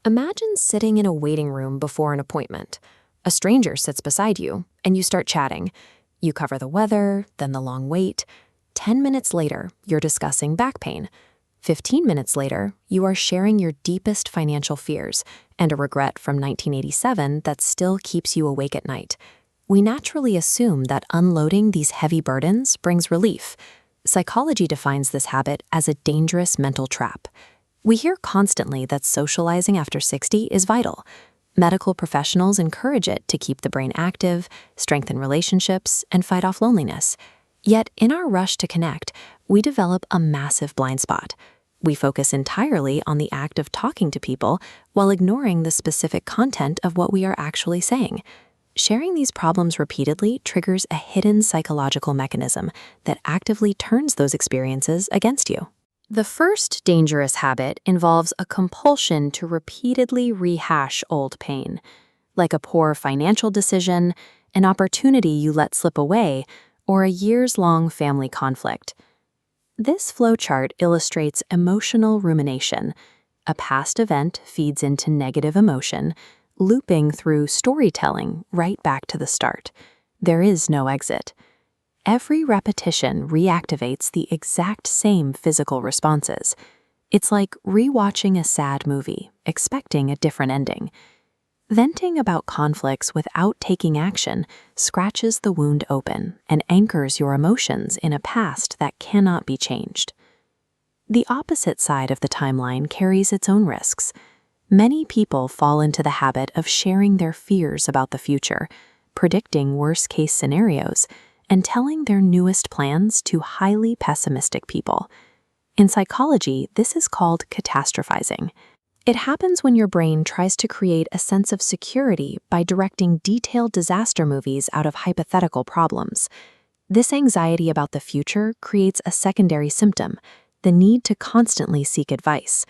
Imagine sitting in a waiting room before an appointment. A stranger sits beside you, and you start chatting. You cover the weather, then the long wait. 10 minutes later, you're discussing back pain. 15 minutes later, you are sharing your deepest financial fears and a regret from 1987 that still keeps you awake at night. We naturally assume that unloading these heavy burdens brings relief. Psychology defines this habit as a dangerous mental trap. We hear constantly that socializing after 60 is vital. Medical professionals encourage it to keep the brain active, strengthen relationships, and fight off loneliness. Yet, in our rush to connect, we develop a massive blind spot. We focus entirely on the act of talking to people while ignoring the specific content of what we are actually saying. Sharing these problems repeatedly triggers a hidden psychological mechanism that actively turns those experiences against you. The first dangerous habit involves a compulsion to repeatedly rehash old pain, like a poor financial decision, an opportunity you let slip away, or a years-long family conflict. This flowchart illustrates emotional rumination. A past event feeds into negative emotion, looping through storytelling right back to the start. There is no exit. Every repetition reactivates the exact same physical responses. It's like rewatching a sad movie, expecting a different ending. Venting about conflicts without taking action scratches the wound open and anchors your emotions in a past that cannot be changed. The opposite side of the timeline carries its own risks. Many people fall into the habit of sharing their fears about the future, predicting worst-case scenarios, and telling their newest plans to highly pessimistic people. In psychology, this is called catastrophizing. It happens when your brain tries to create a sense of security by directing detailed disaster movies out of hypothetical problems. This anxiety about the future creates a secondary symptom, the need to constantly seek advice.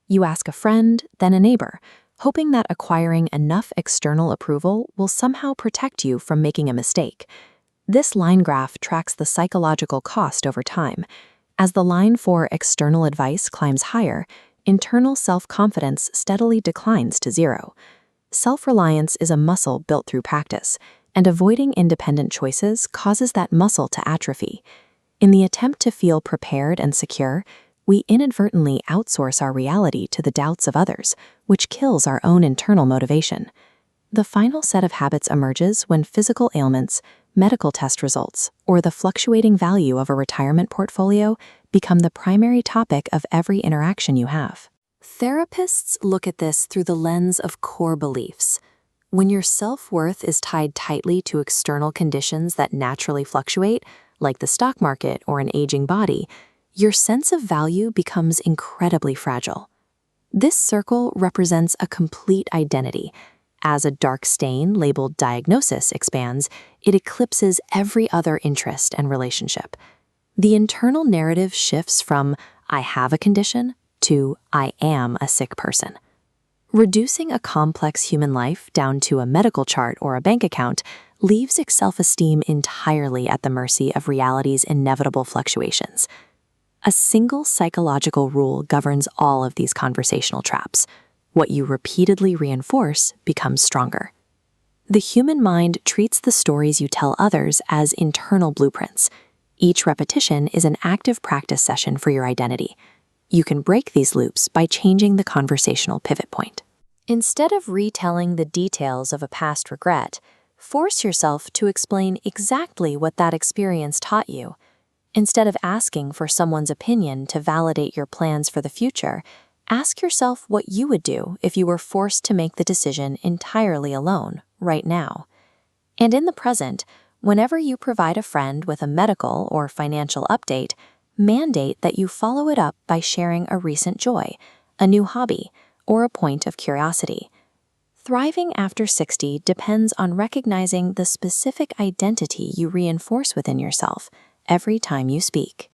You ask a friend, then a neighbor, hoping that acquiring enough external approval will somehow protect you from making a mistake. This line graph tracks the psychological cost over time. As the line for external advice climbs higher, internal self-confidence steadily declines to zero. Self-reliance is a muscle built through practice, and avoiding independent choices causes that muscle to atrophy. In the attempt to feel prepared and secure, we inadvertently outsource our reality to the doubts of others, which kills our own internal motivation. The final set of habits emerges when physical ailments, medical test results, or the fluctuating value of a retirement portfolio become the primary topic of every interaction you have. Therapists look at this through the lens of core beliefs. When your self-worth is tied tightly to external conditions that naturally fluctuate, like the stock market or an aging body, your sense of value becomes incredibly fragile. This circle represents a complete identity. As a dark stain labeled diagnosis expands, it eclipses every other interest and relationship. The internal narrative shifts from "I have a condition" to "I am a sick person." Reducing a complex human life down to a medical chart or a bank account leaves self-esteem entirely at the mercy of reality's inevitable fluctuations. A single psychological rule governs all of these conversational traps. What you repeatedly reinforce becomes stronger. The human mind treats the stories you tell others as internal blueprints. Each repetition is an active practice session for your identity. You can break these loops by changing the conversational pivot point. Instead of retelling the details of a past regret, force yourself to explain exactly what that experience taught you. Instead of asking for someone's opinion to validate your plans for the future, ask yourself what you would do if you were forced to make the decision entirely alone, right now. And in the present, whenever you provide a friend with a medical or financial update, mandate that you follow it up by sharing a recent joy, a new hobby, or a point of curiosity. Thriving after 60 depends on recognizing the specific identity you reinforce within yourself every time you speak.